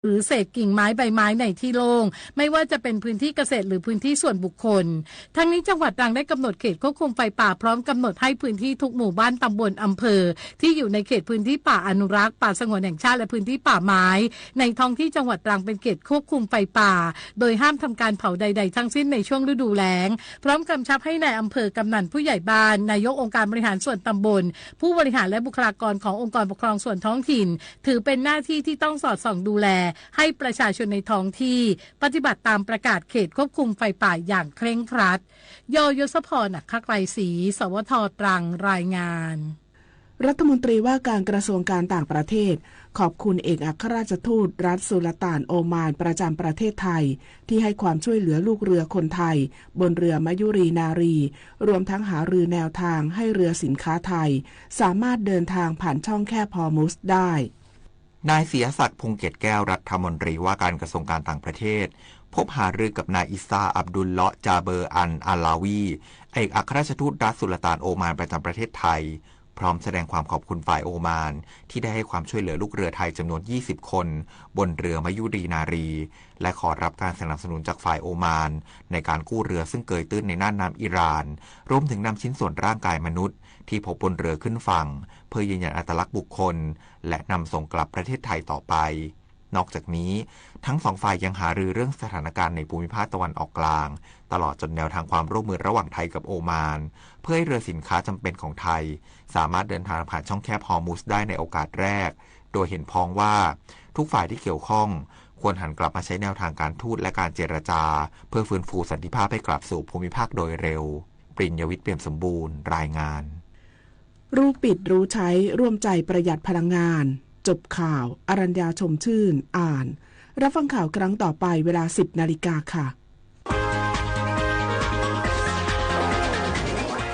หรือเศษกิ่งไม้ใบไม้ในที่โล่งไม่ว่าจะเป็นพื้นที่เกษตรหรือพื้นที่ส่วนบุคคลทั้งนี้จังหวัดตรังได้กำหนดเขตควบคุมไฟป่าพร้อมกำหนดให้พื้นที่ทุกหมู่บ้านตำบลอำเภอที่อยู่ในเขตพื้นที่ป่าอนุรักษ์ป่าสงวนแห่งชาติและพื้นที่ป่าไม้ในท้องที่จังหวัดตรังเป็นเขตควบคุมไฟป่าโดยห้ามทำการเผาใดๆทั้งสิ้นในช่วงฤดูแล้งพร้อมกำชับให้นายอำเภอกำนันผู้ใหญ่บ้านนายกองค์การบริหารส่วนตำบลผู้บริหารและบุคลากรขององค์กรปกครองส่วนท้องถิ่นถือเป็นหน้าที่ที่ต้องสอดส่องดูแลให้ประชาชนในท้องที่ปฏิบัติตามประกาศเขตควบคุมไฟป่าอย่างเคร่งครัดยศพร อัครไกรศรีสวท.ตรังรายงานรัฐมนตรีว่าการกระทรวงการต่างประเทศขอบคุณเอกอัครราชทูตรัฐสุลต่านโอมานประจำประเทศไทยที่ให้ความช่วยเหลือลูกเรือคนไทยบนเรือมยุรีนารีรวมทั้งหารือแนวทางให้เรือสินค้าไทยสามารถเดินทางผ่านช่องแคบฮอร์มุสได้นายศิยศักดิ์พงษ์เกตแก้วรัฐมนตรีว่าการกระทรวงการต่างประเทศพบหารือกับนายอิซาอับดุลเลาะจาเบอร์อันอาลาวีเอกอัครราชทูตรัฐสุลต่านโอมานประจำประเทศไทยพร้อมแสดงความขอบคุณฝ่ายโอมานที่ได้ให้ความช่วยเหลือลูกเรือไทยจำนวน20คนบนเรือมยุรีนารีและขอรับการสนับสนุนจากฝ่ายโอมานในการกู้เรือซึ่งเกยตื้นในน่านน้ำอิหร่านรวมถึงนำชิ้นส่วนร่างกายมนุษย์ที่พบบนเรือขึ้นฝั่งเพื่อยืนยันอัตลักษณ์บุคคลและนำส่งกลับประเทศไทยต่อไปนอกจากนี้ทั้งสองฝ่ายยังหารือเรื่องสถานการณ์ในภูมิภาคตะวันออกกลางตลอดจนแนวทางความร่วมมือระหว่างไทยกับโอมานเพื่อให้เรือสินค้าจำเป็นของไทยสามารถเดินทางผ่านช่องแคบฮอร์มุสได้ในโอกาสแรกโดยเห็นพ้องว่าทุกฝ่ายที่เกี่ยวข้องควรหันกลับมาใช้แนวทางการทูตและการเจรจาเพื่อฟื้นฟูสันติภาพให้กลับสู่ภูมิภาคโดยเร็วปริญญวิทย์เปี่ยมสมบูรณ์รายงานรู้ปิดรู้ใช้ร่วมใจประหยัดพลังงานจบข่าวอรัญญาชมชื่นอ่านรับฟังข่าวครั้งต่อไปเวลา 10:00 น.ค่ะ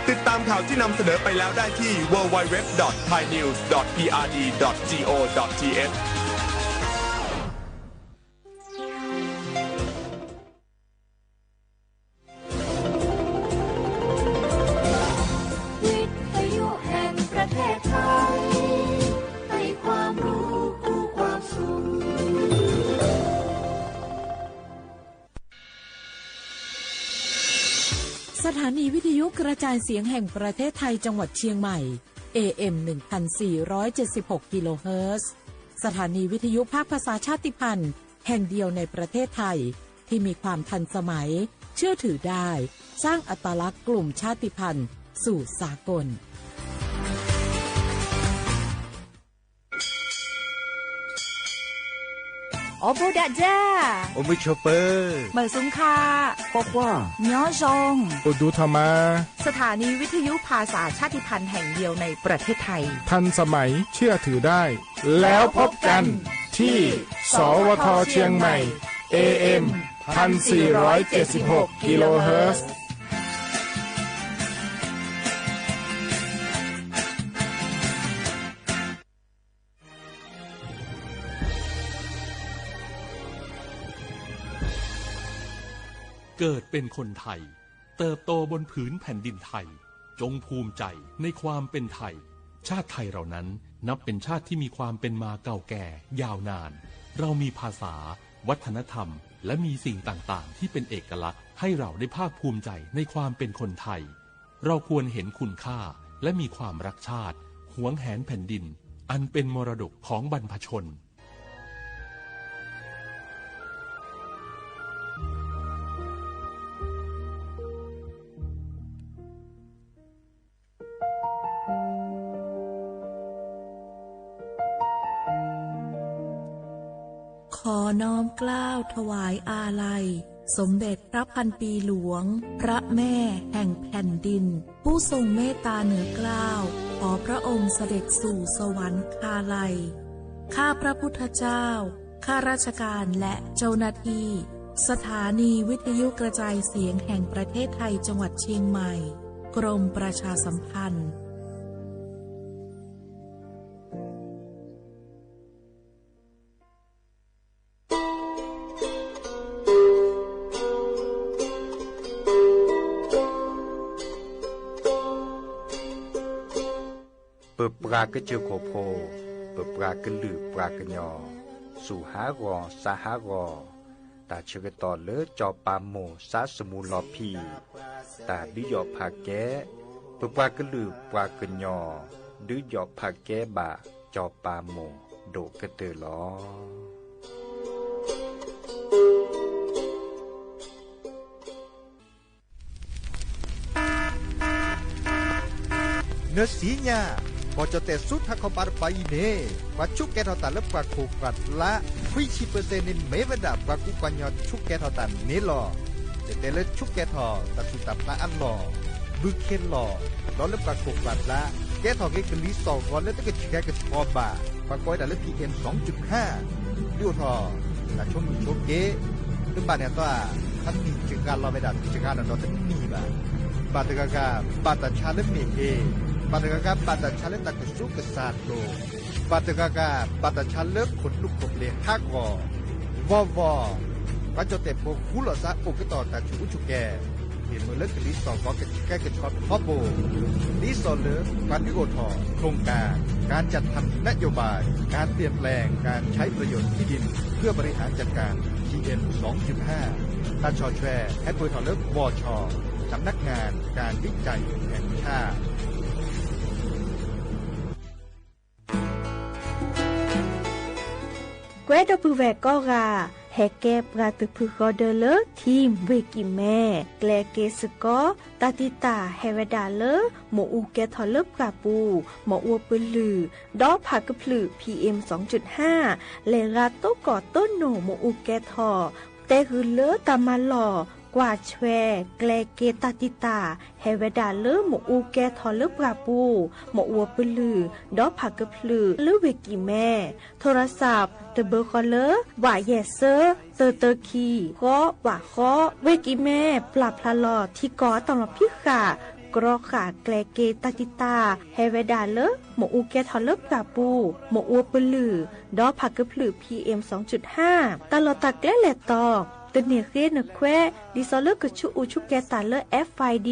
ติดตามข่าวที่นำเสนอไปแล้วได้ที่ www.thainews.prd.go.thสถานีวิทยุกระจายเสียงแห่งประเทศไทยจังหวัดเชียงใหม่ AM 1476 กิโลเฮิรตซ์สถานีวิทยุภาคภาษาชาติพันธุ์แห่งเดียวในประเทศไทยที่มีความทันสมัยเชื่อถือได้สร้างอัตลักษณ์กลุ่มชาติพันธุ์สู่สากลโอโบดะจ้าโอมิชเปอร์เหมอซุงคาปอกว่าย้อซงโอดูธรรมาสถานีวิทยุภาษาชาติพันธุ์แห่งเดียวในประเทศไทยทันสมัยเชื่อถือได้แล้วพบกันที่สวท.เชียงใหม่ AM 1476 กิโลเฮิรตซ์เกิดเป็นคนไทยเติบโตบนผืนแผ่นดินไทยจงภูมิใจในความเป็นไทยชาติไทยเรานั้นนับเป็นชาติที่มีความเป็นมาเก่าแก่ยาวนานเรามีภาษาวัฒนธรรมและมีสิ่งต่างๆที่เป็นเอกลักษณ์ให้เราได้ภาคภูมิใจในความเป็นคนไทยเราควรเห็นคุณค่าและมีความรักชาติหวงแหนแผ่นดินอันเป็นมรดกของบรรพชนขอน้อมเกล้าถวายอาลัยสมเด็จพระพันปีหลวงพระแม่แห่งแผ่นดินผู้ทรงเมตตาเหนือเกล้าขอพระองค์เสด็จสู่สวรรคาลัยข้าพระพุทธเจ้าข้าราชการและเจ้าหน้าที่สถานีวิทยุกระจายเสียงแห่งประเทศไทยจังหวัดเชียงใหม่กรมประชาสัมพันธ์เปิดปลากระเจียวโคโพเปิดปลากระลือปลากระยอ สู่หากอสาหากอตาเชกตอเลจอปาโมสาสมูลอพีตาดิยอผาแกปปากลือปากญอดิยอผาแกบาจอปาโมโดกะเตลอเนื้อสีญาพอจะแต่สุดถ้าเขาปาไปเน่กว่าชุกแกทอตันและกว่าคูกัดละ20%นี่ไม่บรรดากว่ากูกว่าญอชุกแกทอตันนี่หรอแต่ละชุกแกทอตัดสุดตับละอันหรอบึกเข็นหรอแล้วและกว่าคูกัดละแกทอเกกลี2ก่อนแล้วตะกะแกกะพอบากว่าก้อยแต่ละ PM 2.5 ดิวทอแต่ช่วงนี้ช่วงเกตึงบาเนี่ยตัวท่านมีจึงการรอไปดับจึงการนอนตึงมีบาตะกะบาตะชาเลเมเอบาตะกะบาตะชาเลตะกะสุกะซาโตบาตะกะบาตะชาเลขนลุกกบเลฮักวอว่าจะแต่พวกคูลอซะโอกตอตะชูชุแกเห็นมือเล็กลิส2ก็แก้กะช็อตพอโบลิสเลการดิโอทอโครงการจัดทำนโยบายการเปลี่ยนแปลงการใช้ประโยชน์ที่ดินเพื่อบริหารจัดการ PM 2.5 ตาชอแชร์แอดเวอร์ทอเลิกวชสำนักงานการวิจัยแห่งชาติเกวดปูแวกก็กาแฮแกปราตุพุกอเดเลทีมเวกิแม่แกลเกสกอตาติตาเฮเวดาเลหมออูแกทอเลปกาปูหมออัวปลือดอผักกะพลือ PM 2.5 เลราโตก่อต้นโหนหมออูแกทอแต่คือเลตามาหล่อกว่าแชแกลเกตาติตาเฮเวดาเลหมออูแกทอเลปกาปูหมออัวปลือดอผักกะพลือเลเวกิแม่โทรศัพท์เตเบอร์คอเลว่าแยเซอร์เตอคีก็ว่าข้อเวกิแม่ปรับพลาลอที่ก่อตลอดพิขากรอขาแกลเกตาติตาเฮเวดาเลหมออูแกทอเลปกาปูหมออัวปลือดอผักกะพลือ PM 2.5 ตลอดตะแกลแลตอตเนเกนแควดิซอเลกชุอุชุแกตาเล FID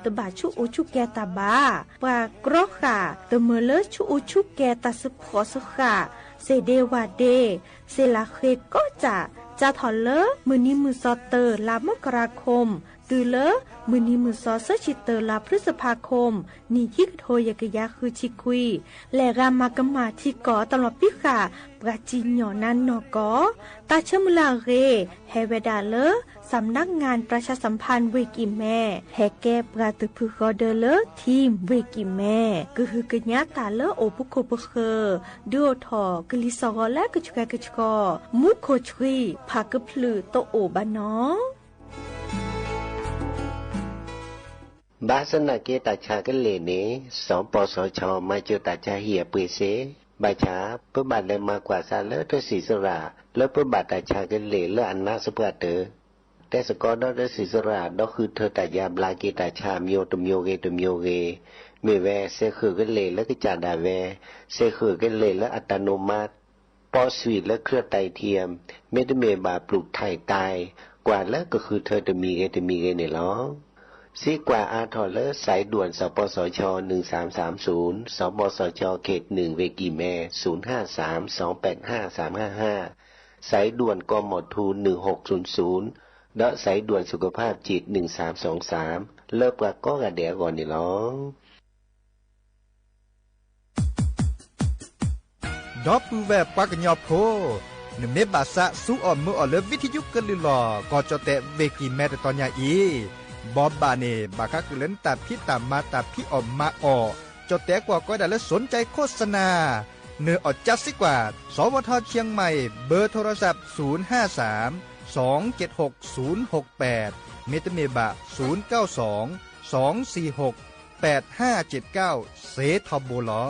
ตบาชุอุชุแกตาบาปากรอขาตเมเลชุอุชุแกตาสพอสขาเซเดวาเดเซลาเคก็จะถอเลมือนี้มือซอเตอร์ลามกราคมตือเลมือนี้มือซอเซชิเตอร์ลาพฤษภาคมนี่ที่โทยกยาคือชิคุยและรามากมาที่ก่อตลอดพิขาปราจินหยอนันนอกอตาเชมุลาเรเฮเวดาเลสำนักงานประชาสัมพันธ์เวกิแม่แฮแกปราตุพุกอเดเลทีมเวกิแม่ก็คือกญาตาเลโอปุโคปเคดูทอกลิซอและกจุกกอมุโคชรีภากพลือโตโอบานอบาสนาเกตาชากันเลเนสองปสชมาเจอตาชาเหียปือเสบาชาเพื่อบาดเลยมากกว่าซาเลอร์ศีสระแล้วเพื่อบาดตาชากันเลเลอันนาสปราเตอแต่สกอดอศีสระดอคือเธอตายาบลาเกตาชามิโอตมิโอเกตมิโอเกเมแวเซคือกันเลแล้วก็จาดาแวเซคือกันเลและอัตโนมัติปอสวีทและเครือไตเทียมเมตเมบาปลูกไทยตายกว่าแล้วก็คือเธอจะมีเกเนี่ยหรอซีกว่าอาทอเลอร์สายด่วนสปสช1330สปสชเขต1เวกิแม่0532855355สายด่วนกมทู1600และสายด่วนสุขภาพจิต1323เลิกกว่าก็กระเดียก่อนนี่หรอดอปูแวปากญอโพนเมบาสะสุออมมืออเลวิทยุกันลิลอก็จะแต่เวกิแม่ตอนยาอีบอบบาเนบาคักเล่นตาพี่ตามมาตาพี่ออมมาออจดแต่กว่าก็ได้และสนใจโฆษณาเนื้ออดจัดสิกว่าสวทเชียงใหม่เบอร์โทรศัพท์053-276-068เมตเมบะ092-246-8579เสทบลอ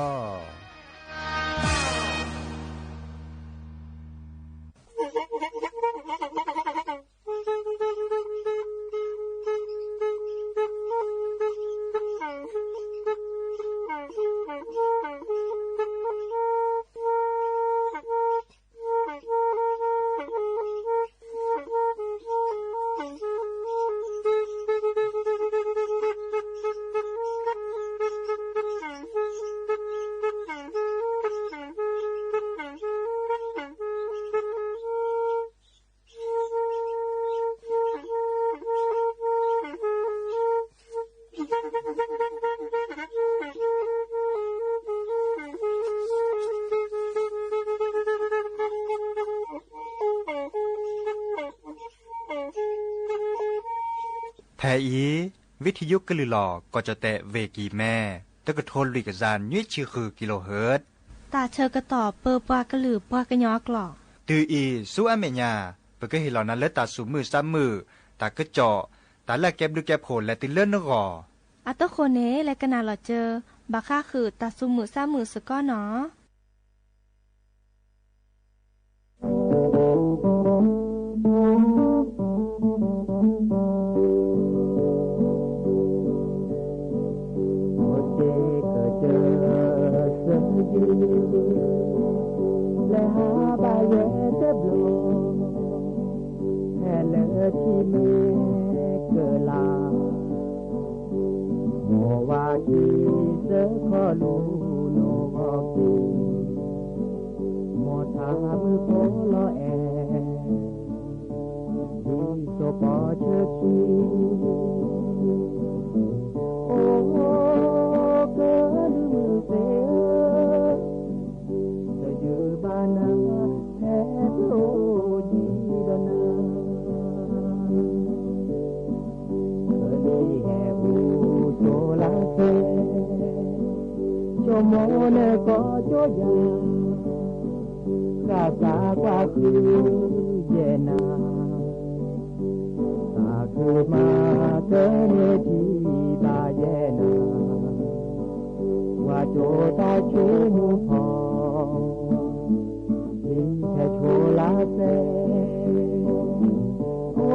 แทอีวิทยุกะลือหลอก็จะแตะเวกีแม่ตะกะโทนลุยกะจานยุ้ยชื่อคือกิโลเฮิรตซ์ตาเชอกระต่อเปอปากะลือปากะยอกหลอกตืออีสู้อเมญาเปกะเฮเหล่านั้นและตาสูมือซ้ำมือตากะเจาะตาละแก็บดูแก็บโผลและติเลื่อนนกออัตโคเนและกะนาหลอเจอบาค่าคือตาซุมือซ้ำมือสก้อเนาะและหาบาเยเดบลแห่เลที่เมเกลาโมวาทีเสขอลูโนออกีโมทามือโพลอแอดีโซปอเชคีโอ้เกินมือเสบานาแท้โลจีดนาเคลีแห่บูโซลาเซโชโมเนก็โจยากาสากว่าคือเยนาตาคือมาเกเนทีบาเยนาว่าโจตาชูมูพอแค่โชลาเซโอ้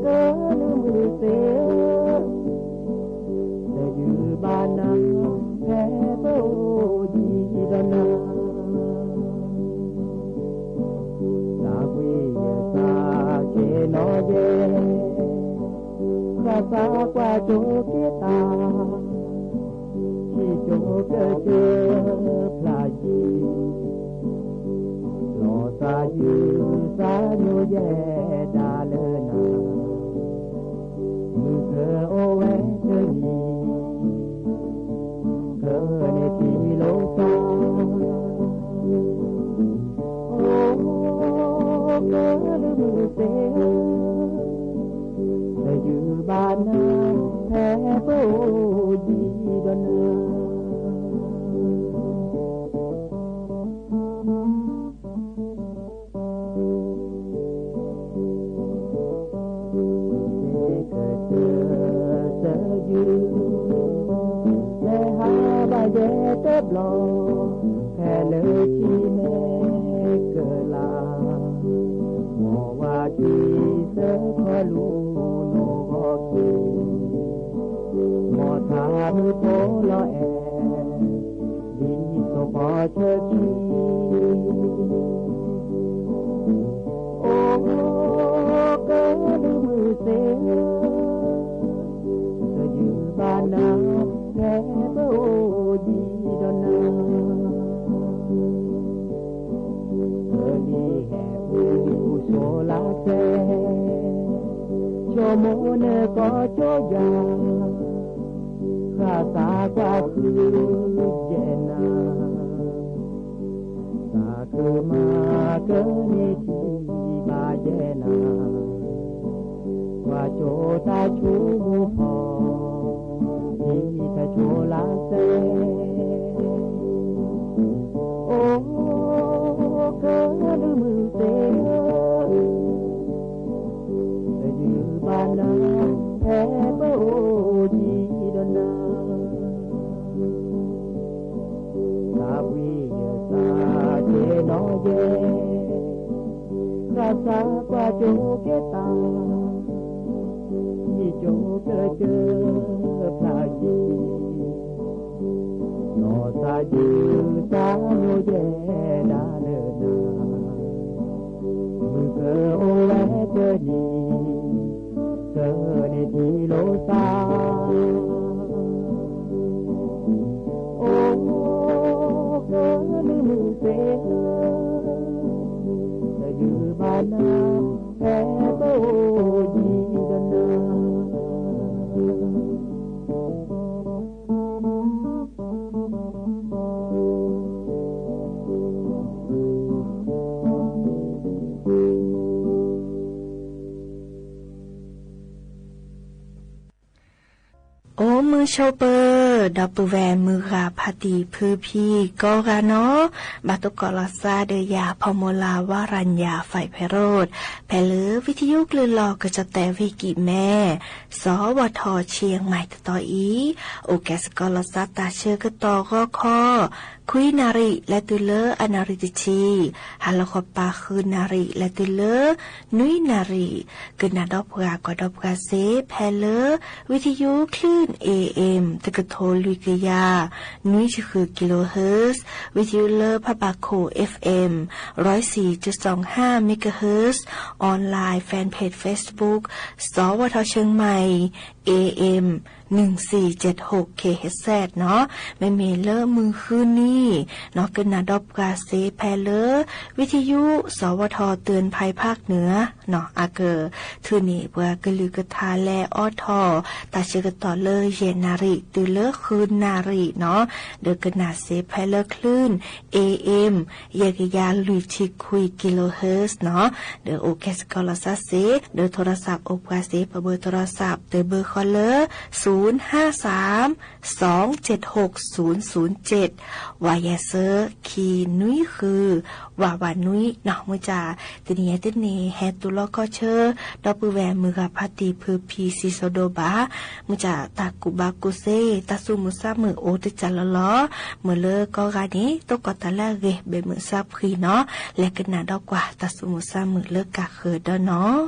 เกินมือเสแต่ยืบานาแค่โตจีดนาสาวิยสาเกนอเยกาสากว่าโจเกตาที่โจเกเจพลาจีสายูสาโยเยดาเลนามือเธอโอเวเธอนีเธอในที่โลกาโอ้เกิดมือเสียแต่อยู่บ้านนาแพ้โบดีดนาและหาบาเยเตบลอแค่เลยที่แม่เกิดลาโมว่าที่เสขอลูโนบอกกีโมทามือโพลอแอดีโซปอเชคีโอ้เกิดมือเสียบานาแค่โบจีดนาเธอลีแห่บูโซลาเซโชโมเนก็โจยาข้าสากว่าคือเจนาสาคือมาเกินทีบาเจนาว่าโจตาชูพอที่จะโชลาเซโอ้เกิดมือเสแต่ยืบานาแพ้โบจีดนาสาวิยสาเจนอเยกาสากว่าโจเกตาที่โจเกเจพลาจีโนสาจีสาโยเยดาเลนามือเกอโอเวเจนีเกอในที่โลซาโอ้เกอในมือเสแต่ยืบานาแพ้โบจีดนา โชเปอร์ดอปเปอร์แวนมือราพาตีพือพี่ก็กาเนาะบาตุกอลาซาเดยาพอมลาวารัญญาฝ่ายไพโรธแพลือวิทยุกลืนลอก็จะแต่วิกิแม่สวทเชียงใหม่ต่ออีโอแกสกอลาซาตาเชื่อก็ต่อก็ข้อคุยนาริและตุเลอนาริติชีฮัลโลคปาคือนาริและตุเลนุยนาริกนาดอบกากอดอบกาเซแพเลวิทยุคลื่น AM ตะกะโทลุยกยานุยคือกิโลเฮิรตซ์วิทยุเลอพะบาโค FM 104.25 เมกะเฮิรตซ์ออนไลน์แฟนเพจ Facebook สวทเชียงใหม่ AM 1476 KHZ เนาะไม่มีเลอมือคืนนี้เนาะกนาดอบกาเซแพเลอวิทยุสวทเตือนภัยภาคเหนือเนาะอาเกอทือนี่เปือกะลือกะทาแลออทอตาเชกะต่อเลยเยนาริตือเลอคืนนาริเนาะเดอกะนาเซแพเลอคลื่น AM เยกยาลุยชิคุยกิโลเฮิรตซ์เนาะเดอโอเคสกอลาซาเซเดอโทรศัพท์โอกาเซเบอร์โทรศัพท์เดอเบอร์คอลเลอร์053-276-007วายเซอร์คีนุยคือวาวานุยเนาะมุจาติเนียติเนแฮตุลก็เชอดอปือแวมือกับพาติพือพีซิโซโดบามุจาตากุบากุเซตาซุมุซามือโอติจัลลอมือเลอก็กานี้ตกตะละเกเบมือซาพรีเนาะและกนาดอกกว่าตาซุมุซามือเลกะเคอดเนาะ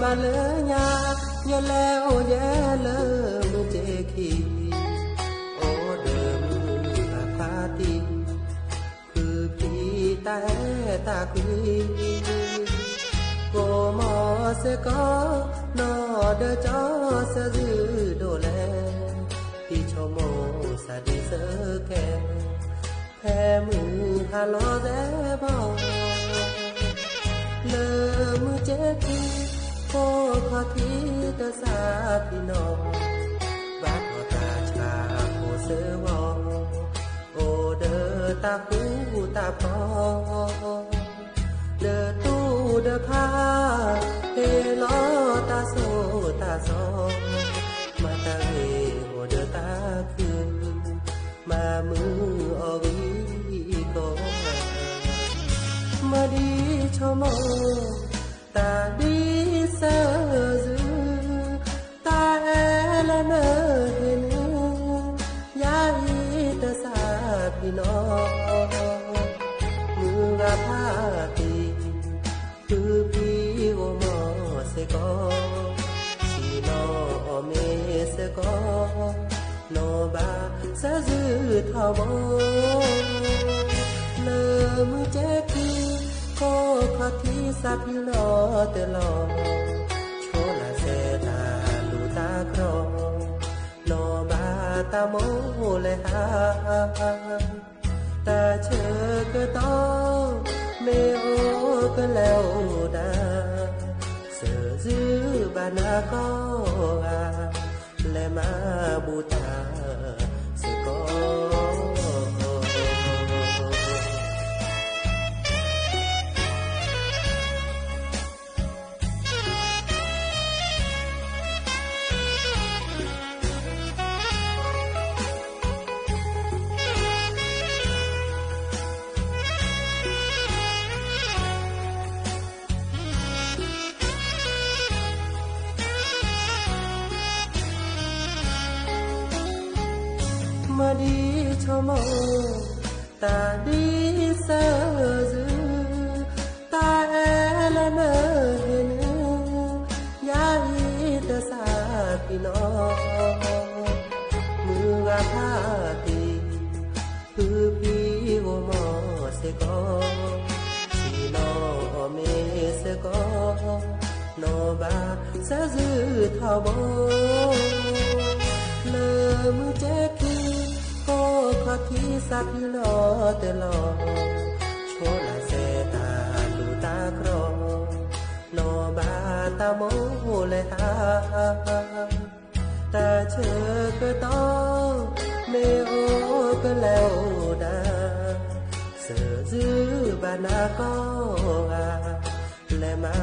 บาเลญาเยแล้วเยเลมือเจคีโอเดิมมือพาตีคือพี่แต่ตาคุยโกมอเสก็นอเดจอสะจือโดแลที่ชโมสะดีเสแกแพ้มือฮาลอแซบอเลมือเจคีโอ้ขอที่ตาสาพี่น้องบ้านตาชาโอเสวอโอเดอตาหูตาพอเดอตู้เดอพาเฮลอตาโซตาซอมาตาเฮโอเดอตาคืนมามืออวีก็มาดีชมตาดีเสอจือตาแอละเนอเห็นยาอีตาสาพี่น้องมือกะพาตีคือพี่โอมอเสกอชีนอเมเสกอนอบาสะจือทอบเลมือเจกีโคขอที่สับพิลอเตลอโชลาเซตาลูตาครอนอบาตาโมเลหาตาเชอกะตอเมโอกะแล้วดาเสอจือบานาก็อาและมาบูตาเสกอมาดีชมตาดีเสอจือตาแอละเนอเห็นยาอีตาสาพี่น้องมือกะพาตีคือพี่โอมอเสกอชีนอเมเสกอนอบาสะจือทอบเลมือเจกีโค ที่สักลอเตลอโชลาเซตาลูตาครอโนบาตาโมเลหาตาเชก็ต้องเมโอก็แล้วดาเสือจื้อบานาก็และมา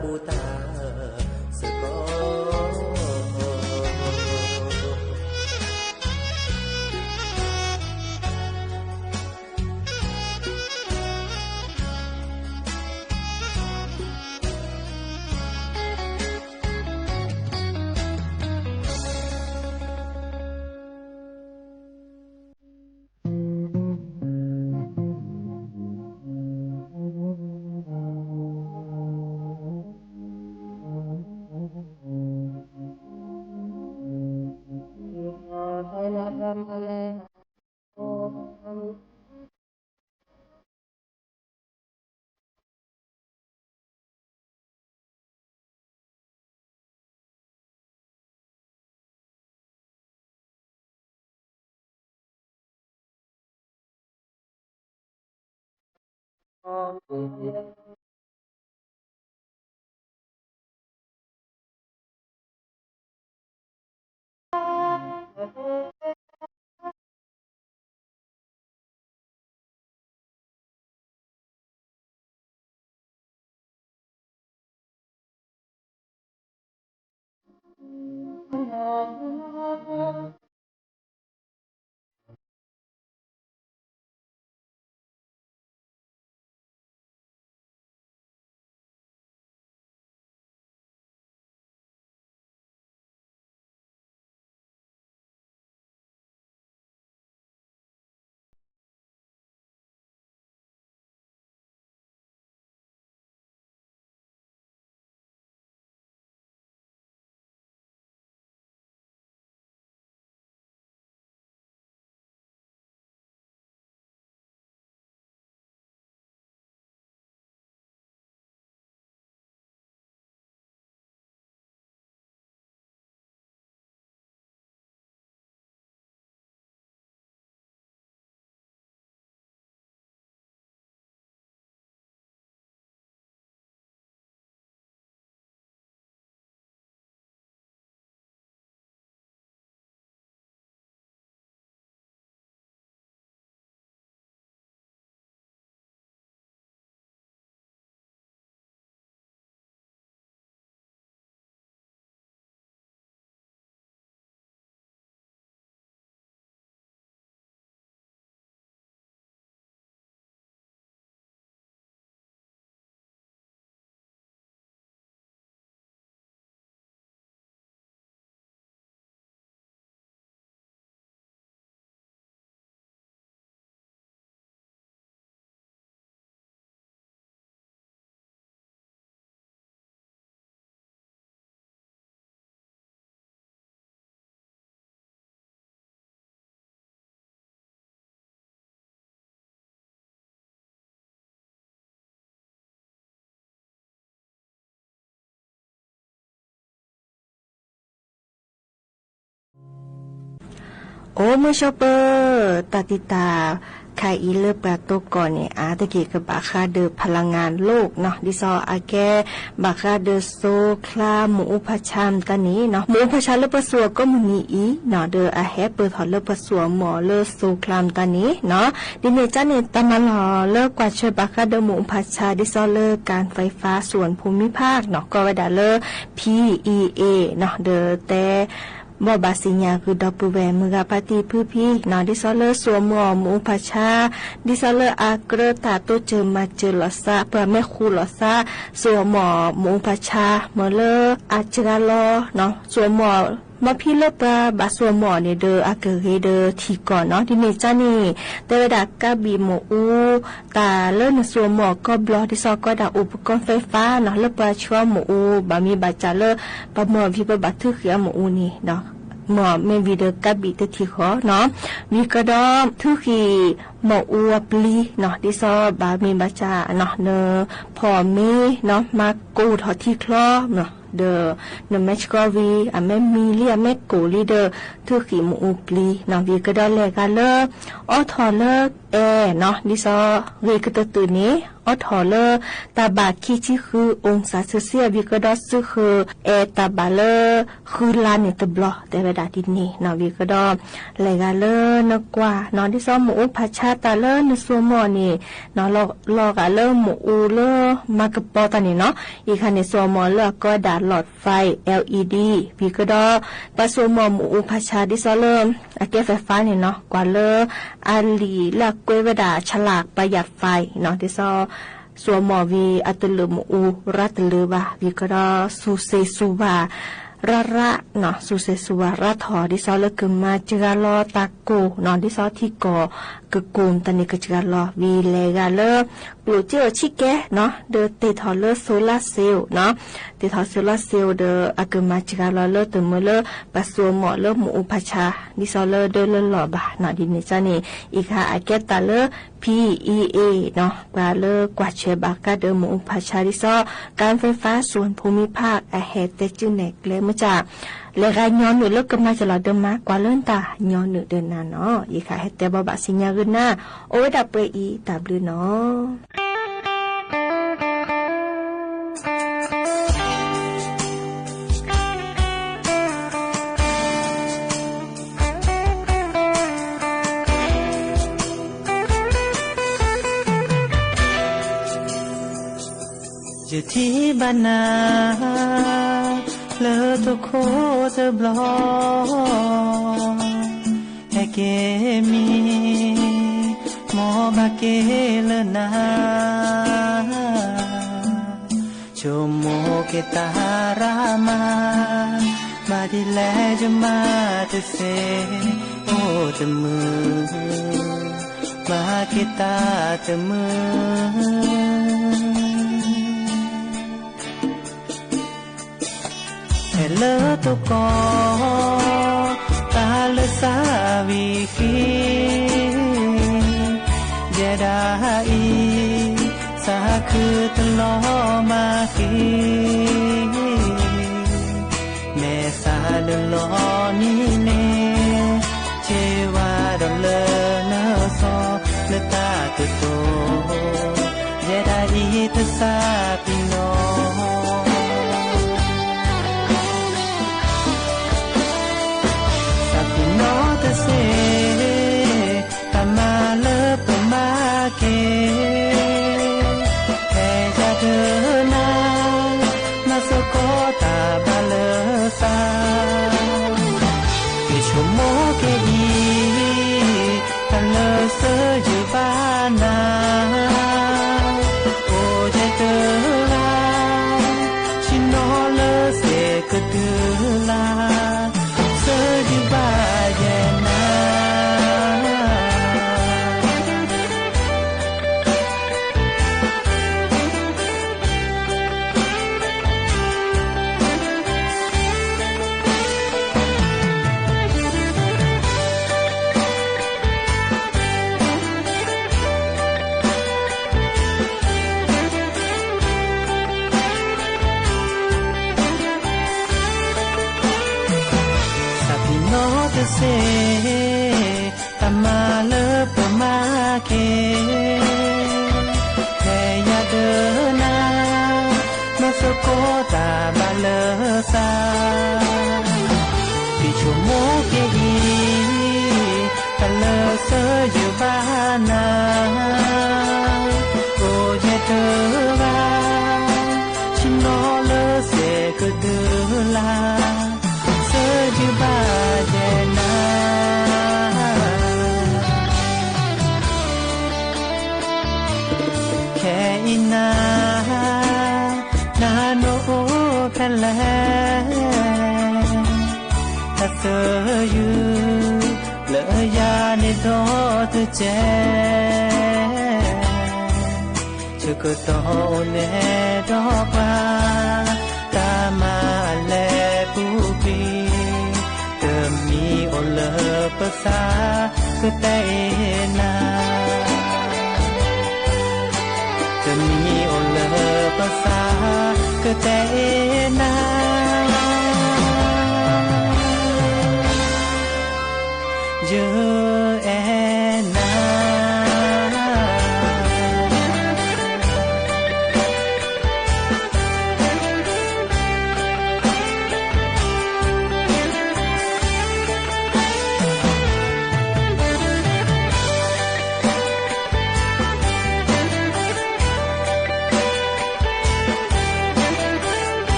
บูตาสกอโอ้มือชอปเปอร์ตาติตาใครอีเลิปราโตก่อนเนี่ยตะกี้กับบาคาเดอพลังงานโลกเนาะดิซออาแกบาคาเดอโซคลาหมูอุปชามตานี้เนาะหมูอุปชาเลปสัวก็มุนีอีเนาะเดออาแฮเปิดถอดเลปสัวหมอเลโซคลามตานี้เนาะดิเนจันเนี่ยตามาหล่อเลิกกว่าช่วยบาคาเดอหมูอุปชาดิซอเลิกการไฟฟ้าส่วนภูมิภาคเนาะก็ไว้ด่าเลิก PEA เนาะเดอแต่บ่บาสิญาคือดอกปูแวมือกะปาติพื้พี่นอดิซอเลอร์สวมหมอหมูผาชาดิซอเลอร์อากระตาโตเจอมาเจอลอซาเพื่อแม่คูลอซาสวมหมอหมูผาชาเมเลอร์อาจราลอเนาะสวมหมอมาพี่เลปราบาสวมหมอเนี่ยเดออากเกเดอทีก่อนเนาะที่เมจ้านี่แต่เวลากะบีหมูอูตาเลิ่นสวมหมอก็บล็อกดิซอก็ดาอุปกรณ์ไฟฟ้าเนาะเลปราชัวหมูอูบามีบาจาเลอปะหมอพี่ปะบัดทึกเขียหมูอูนี่เนาะหมอเมวิเดอร์กับบิตทีขอเนาะมีกระดอมทุกี หมออัวปลีเนาะดิซอบามีบาจาเนาะเนอพอมีเนาะมากูทอที่คลอเนาะเดอเมชกอวีอะแม่มีเลียแม่กูลีเดอทุกีหมูปลีเนาะวีก็ได้แลกาเลออทอเลเอเนาะดิซอวีก็ตื่นนี้ออทอเลตาบาคีที่คือองศาเซลเซียสวีก็ได้ซึคือเอตาบาเลคือลานเนี่ยตบลอแต่เวลาดินนี่เนาะวีก็ได้แลกาเลนกว่าเนาะดิซอหมูพัชชาตาเลนซัวมอนี่เนาะลอกาเลหมูเลมากระปอตานี่เนาะอีกคันในซัวมอเลก็ดาหลอดไฟ LED วีก็ได้ปะซัวมอหมูพัชชาดิซอเลอะเกไฟฟ้านี่เนาะกว่าเลอาลีละกวยเวดาฉลากประหยัดไฟเนาะดิซอสัวหมอวีอัตลืมอูรัตลือบาวีก็ได้สุเซสุบาระเนาะสุเสสุวาระถอดิซอเลกึมมาจิกาลอตาโกเนาะดิซอที่กอกะกุมตะนิกจิกาลอวีเลกาเลปลูเจอชิแกเนาะเดเตทอเลโซลาเซลเนาะเตทอโซลาเซลเดอะกึมมาจิกาลอเลตมเลปะสัวหมอเลหมูพัชชาดิซอเลเดเลลอบาเนาะดินิจานี่อีกค่ะอาเกตาเลPEA เนาะปลาเลกว่าเชบากาเดหมูพัชชาดิซอการไฟฟ้าส่วนภูมิภาคอะเฮเตจิเนกเลมจากเลกายอนหนูเลิกกันมาจะหลอดเดิมมากกว่าเลื่อนตายอนหนูเดินนานเนาะอีกค่ะให้แต่บาบะสิญญาเงินหน้าโอ้ยดับเปอีดับลือเนาะจะที่บ้านนาเลอตุโคเธอบลอให้เกมีหมอบาเกเลนาชมโมเกตารามามาดิแลจะมาเตเซโอเตมือมาเกตาเตมือเลอตุกอตาเลสาวิคีเยดาอีสาคือตลอมาคีเมสาเดลอนีเนเจวาดเลเนซอเลตาตุโตเยดาอีตสาปิโนเซตามาเลปมาเกแค่จะเดินนามาสโกตาบาเลซากิชโมเกอีตาเลเซจิบานาโอเจเตลาชิโนเลเซกะตุลาเซจิบาเยเซตามาเลปมาเกแค่อยากเดินนามาสโกตาบาเลซาปิชูโมเกอีตาเลเซอยู่บ้านนาโอเยเตวาชิโนเลเซก็เดลาเซอยู่บ้านนาโนแพลถ้าเธออยู่เลอยาในดอเธอเจจะก็ต้องเนดอกลาตามาแลผู้ปีเติมมีโอเลภาษาก็แต่นา แต่นาเยอะแอนา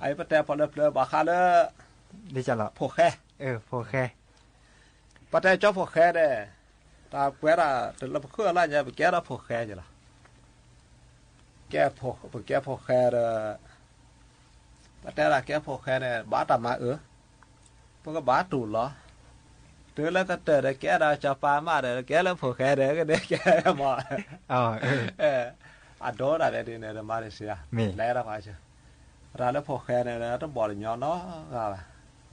ไอ้ปะแต่พอเลือบาคาเลดิจังละพวกแค่พวกแค่ปะแต่เจ้าพวกแค่เด้ตาเวลาแต่ละเครืออะไรเนี่ยไปแก้ละพวกแค่จ้ะล่ะแก้พวกแก้พวกแค่เด้ปะแต่ละแก้พวกแค่เนี่ยบาตามาพวกก็บาตูเหรอเตือนแล้วก็เตือนแก้ได้จะปามาเด้แก้แล้วพวกแค่เด้ก็เด้แก้มาอัดโดนอะไรดีเนี่ยมาเลเซียแล้วละว่าจ้ะra lớp phổ khe này nó bỏ được nhỏ nó à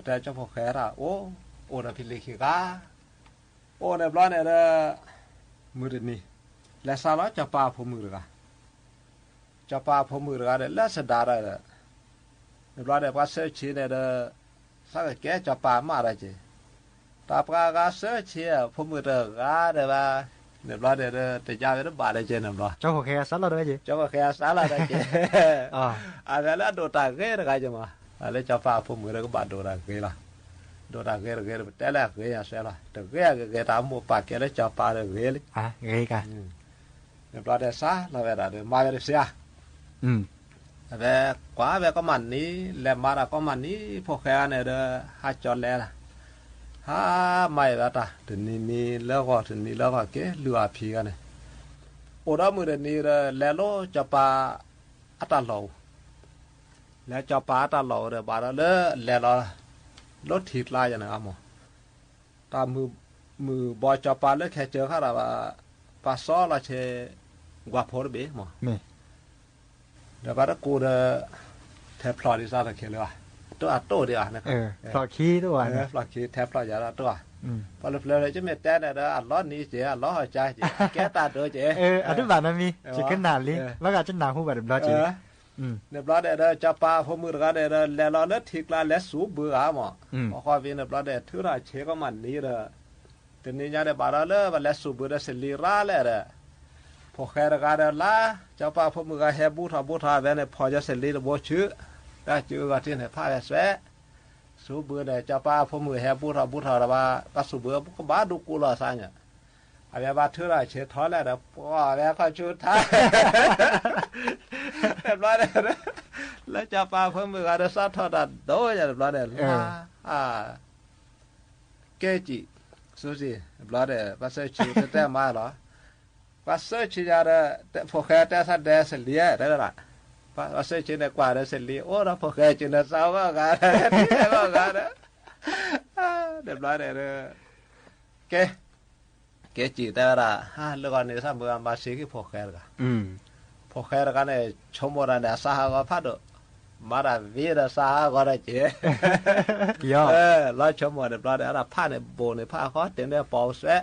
ra cho phổ khe ra ô là phi lì khi cá ô này bao này là mưa được nè là sao đó cho pa phô mưa được à cho pa phô mưa được à đấy là sẽ đá rồi đấy bao này qua sơ chi này là sao cái kéo cho pa mà ra chứ ta pa sơ chi phô mưa được à đấy baเนี่ยบลาเดอแต่ยาเป็นบาดเจ็บเนี่ยบลาเจ้าแค่ซัดเราด้วยจีเจ้าแค่ซัดเราได้จีอะไรแล้วโดตาเกย์อะไรจังวะอะไรเจ้าฟ้าพุ่มมือแล้วก็บาดโดตาเกย์ละโดตาเกย์แต่ละเกย์ยังเสียละแต่เกย์ตามหมู่ปากเกย์แล้วเจ้าฟ้าเกย์เลยเกย์กันเนี่ยบลาเดซ่าเราเวลาเดมาเวลเสียแต่กว่าเวก็มันนี้แหลมมาละก็มันนี้พวกแค่เนี่ยเด้อหาจอดแล้วฮ่าไม่ละตาถึงนี่แล้วก็ถึงนี่แล้วก็เก๋เรือพีกันเนี่ยโอ้ดามือเดนี่แล้วจะปาอัตลอแล้วจะปาอัตลอเด้อบาดแล้วรถถีบลายอย่างนั้นอ่ะหมอตามมือบอจะปาแล้วแค่เจอข้าราว่าปาซ้อละเชกว่าพอร์เบหมอเดี๋ยวบาดกูเดแทบพลอดิซาตะเคียนเลยว่ะตัวอัดโตเดียวนะครับปลอกขี้ตัวนะปลอกขี้แทบปลอกอย่างละตัวพอเร็วๆจะไม่แต่เนี่ยอัดล้อนี้เสียอัดล้อหัวใจเสียแก้ตาตัวเจ๊อันนี้แบบนั้นมีจะขึ้นหนาลิ้นแล้วก็จะหนาหูแบบเรียบร้อยเจ๊เรียบร้อยเด้อจะปาพมือกันเด้อแล้วเราเนื้อทิกละแล้วสูบเบื่อหมอพอคอยวินเรียบร้อยเด้อถือเราเชก็มันนี้เด้อทีนี้ยังได้บาราเลยว่าแล้วสูบเบื่อเด้อเสลีราเลยเด้อพอแค่กันเด้อละจะปาพมือกันแฮบูทาเว้นพอจะเสลีเด้อบ่ชื่อได้จื้อก็ที่ไหนผ้าแสะสูบเบื่อเด้อจะปาพมือแฮบูทาระว่าก็สูบเบื่อก็บ้าดูกูละซะเนี่ยอะไรบ้าถือเราเชท้อแล้วเด้อพอแล้วก็ชุดท้ายเรียบร้อยเด้อแล้วจะปาพมือกันเด้อซัดทอดโดยเรียบร้อยเด้อเกจิสูสิเรียบร้อยเด้อภาษาชื่อแต่มาเหรอภาษาชื่อจะเด้อพอแค่แต่สัตว์เด้อเสลียได้ละภาษาชื่อเนี่ยกว่าเด้อเสลีโอ้เราพอแค่ชื่อเนี่ยสาวก็กันก็กันเรียบร้อยเด้อเกจิแต่ละแล้วก็เนี่ยสามเบื่อมาซื้อที่พอแค่ละพอแค่ละกันเนี่ยชมว่าเนี่ยสาวก็พัดมาได้วีดสาวก็ได้เจ๊แล้วชมว่าเรียบร้อยเด้ออะไรผ้าเนี่ยโบเนี่ยผ้าเขาเต็มเนี่ยเป่าแสะ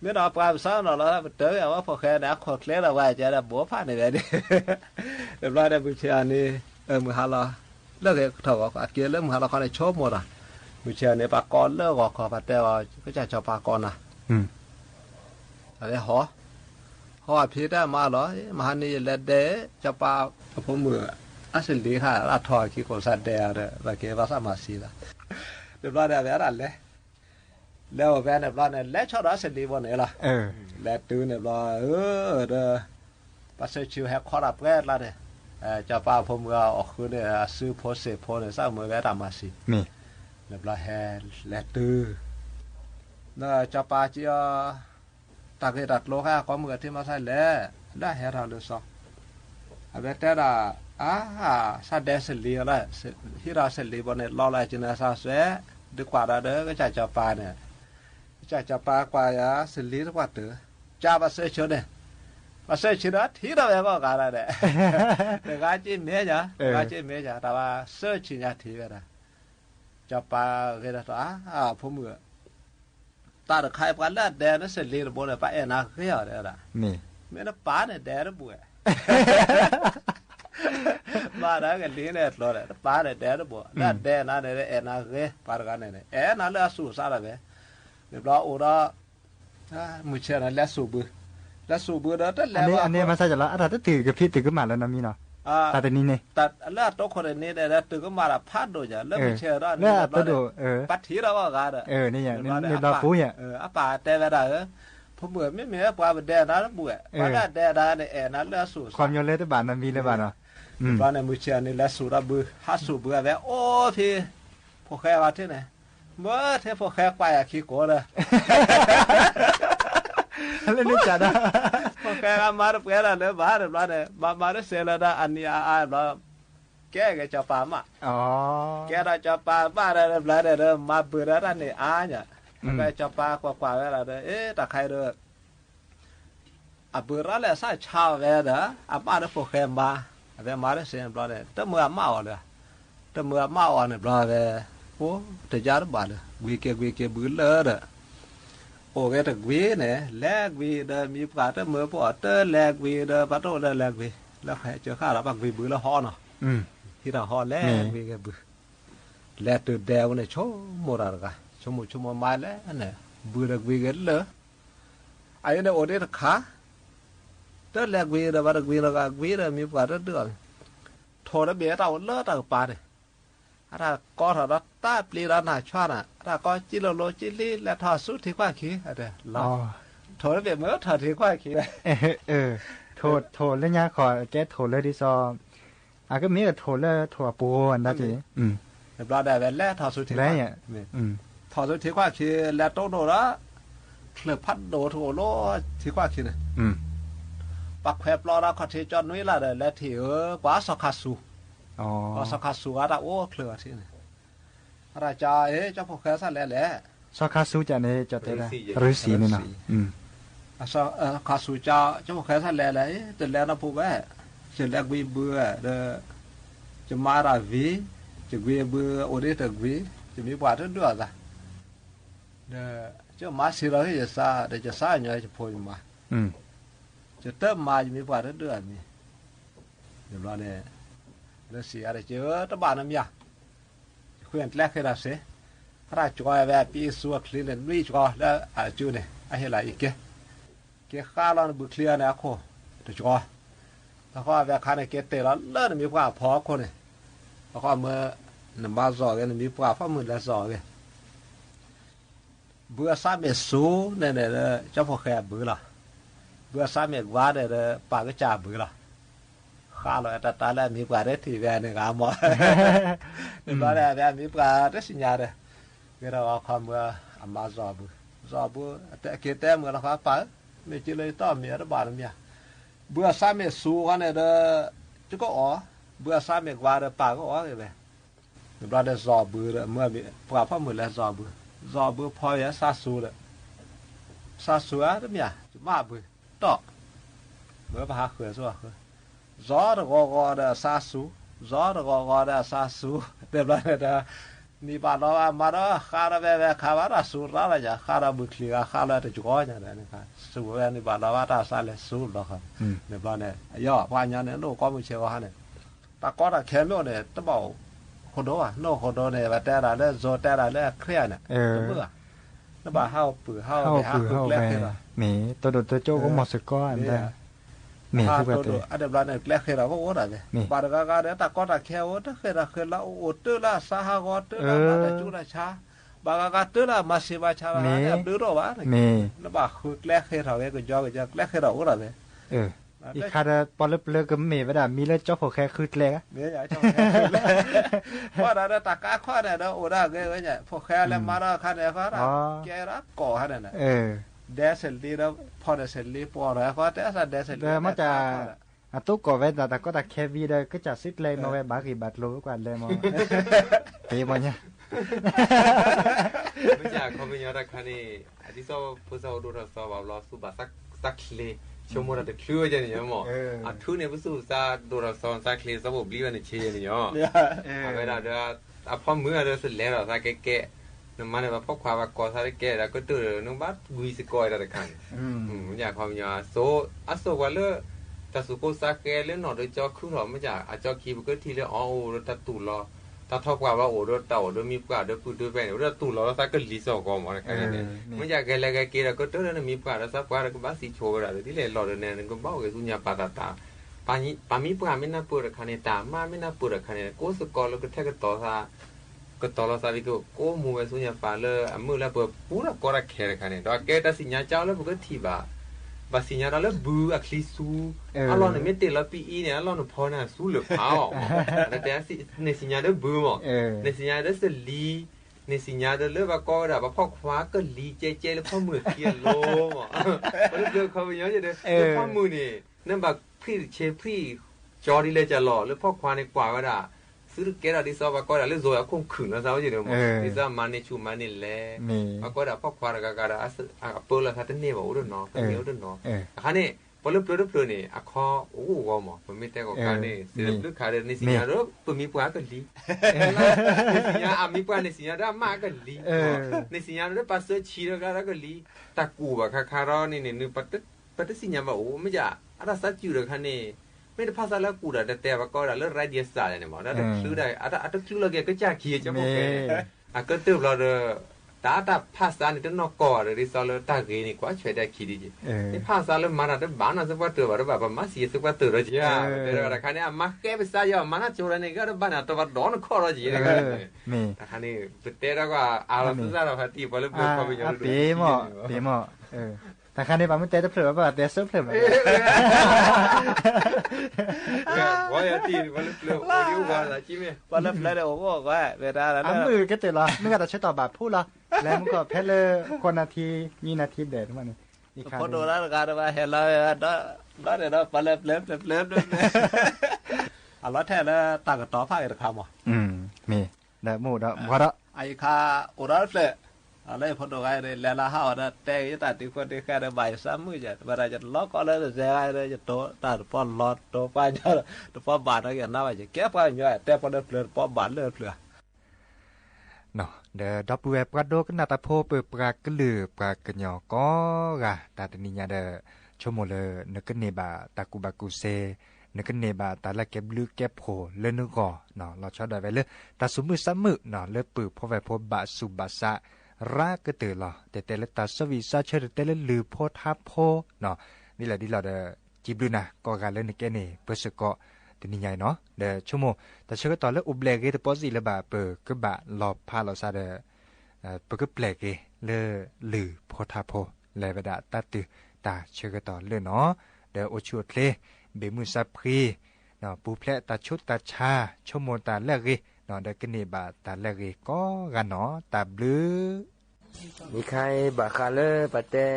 เมื่อเราไปสาวเราแล้วเจอว่าพอแค่เนี่ยขดเล็กเราไว้จะได้บัวผ้าในแบบนี้เรียบร้อยได้บุญเชียนี่มือหาเราเลิกเท่ากับเกี่ยเริ่มมือหาเราเขาได้ชมหมดอ่ะบุญเชียนี่ปากกอนเลิกก็ขอปัดแต่ว่าก็จะชอบปากกอนนะอะไรหอพี่ได้มาเหรอมาหันนี่แลเดจะปาผมมืออาศัยดีค่ะลาทอขี้โกสัตเดียร์แบบเกี่ยวกับสมาสีละเรียบร้อยได้แบบนั้นเลยแล้วแฟนเรียบร้อยเนี่ยแล้วชอบอาศัยดีวันไหนล่ะแล้วตื่นเรียบร้อยเด้อปัสสาวะชิวแฮกคอรับแก่ละเนี่ยจะปาผมมือออกคือเนี่ยซื้อโพสเซโพเนี่ยสร้างมือแก่ตามมาสีเรียบร้อยแฮแล้วตื่นน่ะจะปาจีตากดัดโลค่าความมือที่มาใส่แล้วแฮเราเลยสองอาเวแต่ละซาเดสลีอะไรที่เราเสลีบนเนี่ยรออะไรจีน่าซาเสะดีกว่าเด้อก็จะปาเนี่ยจะปากว่าอย่าเสลีดีกว่าเด้อจ้าภาษาเชิดเนี่ยภาษาเชิดที่เราแบบว่าการอะไรแต่การจีเมียจ้ะการจีเมียจ้ะแต่ว่าเสื้อจีน่าที่แบบ จะปาเกดต่อพมือตาตะไคร้ปานละแดนเสลีระบ่ได้ปาเอนาเขียวเด้อล่ะนี่แม่นปาเนี่ยแดระบ่มาได้กันลีเนี่ยตลอดปาเนี่ยแดระบ่ละแดนาเนี่ยเอนาเกปากันเนี่ยเอนาละสู้ซาละเว้เรียบร้อยโอรามื้อเช้านั้นละสู้บือละสู้บือเด้อแต่แล้วอันนี้มาซะจะละถ้าตื่นกับพี่ตื่นขึ้นมาแล้วนะมีเนาะแต่นี้นี่แต่ละตกคนนี้ได้ตื่นขึ้นมาละพัดโดจ้ะแล้วมื้อเช้านั้นแล้วตัวโดปัดถีเราว่ากันนี่อย่างนี่เราปูเนี่ยอะป่าแต่เวลาผมเบื่อไม่มีปาบ่แดนะบ่ปาละแดดาเนี่ยเอนะละสู้ความยอมเลยแต่บานนั้นมีเลยบานเนาะบ้านในมื้อเช้านี่ละสู้ระบือหาสู้เบื่อแว้โอ้พี่พวกแค่ว่าที่ไหนเมื่อเทพวกแค่ไปอ่ะขี้โกเลยเล่นนี่จัดนะพวกแค่มาเพื่อนอะไรบ้านอะไรเนี่ยมาได้เสร็จแล้วนะอันนี้แล้วแกจะปามาแกจะปาบ้านอะไรเนี่ยมาเบื่อแล้วนี่เนี่ยแกจะปากว่าอะไรเนี่ยตะไคร้เด้อเบื่อแล้วใส่ชาวเวเด้อบ้านพวกแค่มาได้เสร็จแล้วเนี่ยแต่เมื่อมาเลยแต่เมื่อมาเนี่ยเลยโอ้แต่ยาดบ้านเลยวีเกบื้อเลยโอ้แกตะวีเนี่ยแลกวีเด้อมีปาเตอร์เมื่อพอเตอร์แลกวีเด้อปาโตเด้อแลกวีแล้วใครเจอข้าแล้วปักวีบื้อแล้วฮ้อเนาะที่เราฮ้อแลกวีแกบื้อแลกตัวเดวเนี่ยโชโมราร์กะโชโมมาแล้วเนี่ยบื้อแลกวีกันเลยไอ้เนี่ยโอเดตขาเตอร์แลกวีเด้อปาตะวีแล้วก็วีเด้อมีปาเตอร์เดือดโทรแล้วเบี้ยเราเลิศต่างปาเนี่ยถ้าก็ถ้าเราตาปลีเราหน้าชอบถ้าก็จิโลโลจิลีและทอสุดที่กว่าขี้อะไรเราโทรแล้วเบี้ยเมื่อทอที่กว่าขี้โทรแล้วเนี่ยขอแก้โทรเลยดิซอก็มีแต่โทรแล้วโทรปูอันนั้นจีเรียบร้อยได้แล้วทอสุดที่กว่าทอสุดที่กว่าขี้แล้วโตโนละเคลือบพัดโดโทโลที่กว่าขี้เนี่ยปักแผลปลอเราขอที่จอนนุ้ยละเด้อและที่กว่าสกัดสูสกัดสูอะไรโอ้เคลือที่นี่อะไรจ้าเจ้าพวกแค่สั่นแหละสกัดสูจะเนี่ยจะเป็นฤาษีนี่นะสกัดสูเจ้าพวกแค่สั่นแหละแต่แล้วนะพวกแม่จะแลกวีเบื่อเด้อจะมาราวีจะวีเบื่อโอเดตวีจะมีกว่าทั้งด้วยจ้ะเด้อเจ้ามาสิเราจะซาเดี๋ยวจะซาเนาะจะพูดมาจะเติมมาจะมีกว่าทั้งด้วยมีเดี๋ยวเราเนี่ยแล้วเสียอะไรเจอตะบานน้ำยาคุยกันแรกให้เราเสียถ้าจอยแบบปีสัวคลีนลุยจอยแล้วจูเนี่ยไอ้เหี้ยอะไรอีกเกี่ยข้าเราบุคลีนเนี่ยโคตัวจอยแล้วก็แบบข้าในเกตเตเราเลิศมีกว่าพอคนเนี่ยแล้วก็เมื่อหนึ่งบาทสองกันมีกว่าฝ่ามือละสองกันเบื่อซ้ำเม็ดสูเนี่ยเจ้าพ่อแคบเบื่อละเบื่อซ้ำเม็ดว่าเนี่ยปากก็จ่าเบื่อละข้าเราแต่ตาแล้วมีกว่าได้ที่แวนเนี่ยกาหมอเนี่ยตอนแรกแวนมีกว่าได้สัญญาเลยเราเอาความเมื่ออามาจอบแต่เกิดแต่เมื่อเราฟ้าไปไม่จีเลยต้อมีอะไรบ้างเนี่ยเบื่อซ้ำเม็ดสูกันเนี่ยจุก็อ๋อเบื่อซ้ำเม็ดว่าปากก็อ๋อเลยเราได้จอบเบื่อเมื่อมีกว่าพ่อมือแล้วจอบเบื่อพออย่างซาสูเลยซาสูอะไรเนี่ยจะมาเบื่อต่อเมื่อพาเขื่อนสัวจอดก็ได้ซาสูจอดก็ได้ซาสูเดี๋ยวเรานี่บ้านเรามาแล้วข้าเราแบบข้าวราสูราอะไรจ้ะข้าเราบุคลีข้าเราจะจุกอย่างนั้นนะครับสูแบบนี่บ้านเราว่าถ้าสายเลยสูหรอกครับเดี๋ยวเราเนี่ยย่อพาอย่างนี้โน้ก็ไม่เชื่อว่าเนี่ยแต่ก็ถ้าแค่โน้เนี่ยต้องบอกคนโน้โน้คนโน้เนี่ยแบบแต่ละเรื่องโจแต่ละเรื่องเครียดเนี่ยเมื่อแล้วบ้าเข้าปื้อเข้าไปหาปื้อแรกเลยมีตัวโจก็หมดสก้อนได้มีทุกแบบเลยอันเดียวกันเนี่ยแรกเคยเราก็โอ้ได้เลยบาร์ก็เนี่ยแต่ก็ถ้าแค่โอ้ถ้าเคยเราโอ้ตื้อละสหกรณ์ตื้อละมาจุละชาบางก็ตื้อละมาสิบาชาเนี่ยตื้อรอวะแล้วบาคือแรกเคยเราเนี่ยก็ยอก็จะแรกเคยเราโอ้ได้เลยอีกคาราปอลเลิกก็มีไม่ได้มีแล้วเจ้าพอแค่คืดแรกเนี่ยเจ้าแค่คืดแรกเพราะเราตะก้าข้อเนี่ยเราโอ้ได้เลยเนี่ยพอแค่แล้วมาแล้วคันเนี่ยเขาแกรับก่อฮะเนี่ยเดซลีแล้วพอเดซลีปอร์แล้วก็แต่ถ้าเดซลีมันจะตุ๊กก็เว้นแต่ก็แต่แค่วีเลยก็จะซิดเลยมาเว้นบากีบัตรรู้กว่าเลยมั้งตีมันเนี่ยไม่อยากเขาเป็นยังไงคันนี้อดีตผู้สาวดูเราสอบเราสู้บัตรสักเลยชั่วโมงละแต่คลื่นจะเนี่ยมั้งทุกเนี่ยผู้สู้ซาดูเราสอนสักเลยสบบลีวันนี้เชียร์เนี่ยเวลาเดี๋ยว พ่อมือเราเสร็จแล้วเราใส่แก่น้ำมันเนี่ยพ่อความว่ากอใส่แก่แล้วก็ตื่นน้องบัดกุยสกอยอะไรกันอยากความยาโซอัสโซว่าเลยแต่สุโขสักแก่เรื่องหนอโดยจอคือหรอไม่จากอาจอคีบุกทีเลยอ๋อโอ้รถตู่รอถ้าทอกว่าโอ้รถเต่าโดยมีปลาโดยพูดโดยแป้งรถตู่รอแล้วสักก็ลีสอกอมอะไรกันเนี่ยไม่อยากแก่แล้วแก่แล้วก็ตื่นแล้วมีปลาแล้วสักว่าแล้วก็บ้าสีโชว์อะไรที่เลยหล่อเดินเนี่ยก็บ้าเลยสุญญาปาตาปามีปลาไม่น่าเปิดคันตามาไม่น่าเปิดคันโกสกอแล้วก็แทกต่อซาก็ต่อเราซาบิโกโกมูเวสุญญาปาเลยมือแล้วเปิดปูระกอระแคร์คันเนี่ยดอกแกแต่สิญญาเจ้าแล้วมันก็ทีบาสิญญาเราบูอัคลิสูอารมณ์เนี่ยไม่ติดแล้วปีเนี่ยอารมณ์พอน่ะสู้หรือเปล่าแต่ในสิญญาเด้บูมั้งในสิญญาเด้สลีในสิญญาเด้เลยว่าก็ได้ว่าพ่อคว้าก็ลีเจแล้วพ่อมือเกียร์โลมั้งแล้วเดี๋ยวเขาไปย้อนจะเด้พ่อมือนี่นั่นแบบพี่เชฟพี่จอดีเลยจะหล่อหรือพ่อควานในกว่าก็ได้ซื้อแกระดิซอว่าก็ได้เลยโซ่คงขืนแล้วซะว่าอยู่เดี๋ยวมั้งดิซอมันในชูมันนี่แหละว่าก็ได้พ่อควานก็ได้เปิดแล้วถ้าจะเนี่ยว่าอุดเนาะเนี่ยอุดเนาะคันนี้พอเริ่มเปลือยนี่คอโอ้ก็มั้งมันไม่แต่ก็การนี่เสร็จลึกขาเดินในสิญญาเริ่มปุ่มมีปัวกันลีในสิญญามีปัวในสิญญาได้มากกันลีในสิญญาได้ปัสเซอร์ชีแล้วก็ลีตะกูว่าคาร์นี่นึกปัตสิญญาว่าโอ้ไม่จะอะไรสักอยู่เลยคันนี้ไม่ได้ภาษาละกูได้แต่ว่าก็ได้เลิกไรเดียสายเนี่ยมั้งได้คือได้อัตคือเราแกก็จะขี้จะโมเกก็เติบเราเด้อตาภาษานี่ต้องนอกก่อเลยที่สอนเราตาเกนี่กว่าช่วยได้ขี้ดีจีนี่ภาษาเรามาได้บ้านน่ะสักว่าเติบว่าแบบมาเสียสักว่าเติบเราจีอ่ะแต่ว่าคันนี้มาแก้ภาษาเยอะมาน่าจะอะไรนี่ก็บ้านน่ะตัวว่าดอนข้อเราจีนะคันนี้แต่เราก็อาเราสุดท้ายเราพัฒน์พอเริ่มเข้าไปยังปีหม้อแต่คันนี้ปาไม่เตะเผลอป่ะเตะซุปเผลอว่าอย่าตีวันเผลอโอ้ดิวว่าละจิเม่วันเผลอเดี๋ยวโอ้ว่าเวลาแล้วมือก็เตะละไม่ก็แต่ใช้ต่อบาทพูดละแล้วมันก็เพลเลยคนนาทีมีนาทีเด็ดมันนี่พอดูแล้วกันว่าเห็นแล้วได้เดี๋ยววันเผลออ่ะแล้วแท้แล้วต่างกับต่อภาคอีกคำอ่ะมีได้หมู่ได้พอละไอ้ข้าอุราเผลออะไรพอดูไอ้เนี่ยแล้วห้าวนะแต่ยังตัดที่คนที่แค่ได้ใบซ้ำมือจะเวลาจะล็อกก็เลยจะไอ้เลยจะโตตัดป้อนล็อตโตป้ายจะตัวป้อนบาทอะไรอย่างนั้นว่าจะแก้ป้ายย่อยแต่พอได้เปลือกป้อนบาทเลยเปลือกเนาะเดี๋ยวดับเว็บก็โดกันนาตาโพเปิดปลากระลือปลากระหยอก็กะตาตนิญาเดชโมเลยนึกเนบาตากูบากูเซนึกเนบาตาละเก็บลือเก็บโผเล่นนึกก่อเนาะเราชอบได้ไว้เลยตาสมือซ้ำมือเนาะเลือปืนพอไว้พอบาสุบาซารากระตือหรอแต่ละตาสวิซาเชอแต่ละลือโพทับโพเนาะนี่แหละที่เราได้จีบดูนะก็การเล่นในแกนี่เพื่อสกอตัวนี้ใหญ่เนาะเดี๋ยวชั่วโมงแต่เชื่อต่อแล้วอุบเล็กเกตปอสิละบาเปิดก็บะหลอบพาเราซาเดเปิดก็แปลกเกเลลือโพทับโพเลวดาตาตือตาเชื่อต่อเลยเนาะเดี๋ยวโอชัวเพลเบมือซับพรีเนาะปูแพลตาชุดตาชาชั่วโมงตาแรกเกนอนได้กันนี่บาตาแรกก็กันเนาะตาบลือมีใครบาคาเลปะเต้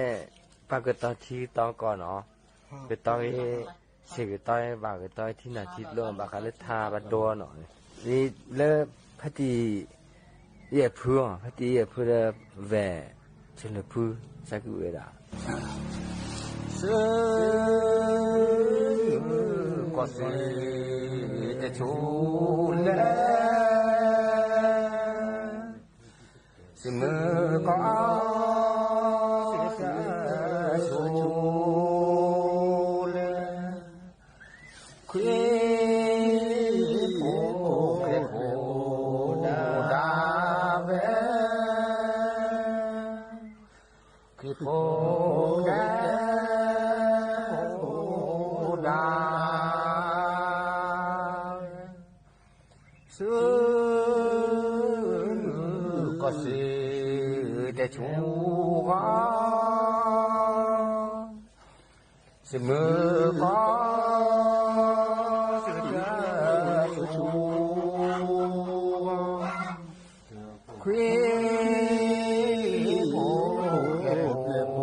ปากตอนที่ตอนก่อนเนาะไปตอนเสกตอนบากตอนที่นาทีลงบาคาเลทาบาโดนเนาะนี่เลิพัดดีเย่พูพัดดีเย่พูเลแวเชนพูสักเวลาก็สิจะชูเลสิมือก็เอาชูเลคุยโผเกโผดาเวคุยโผแกโผดาซื้อก็สิแต่ชูว่าสิมือก็สิจะชูคุยโผเก็บโผ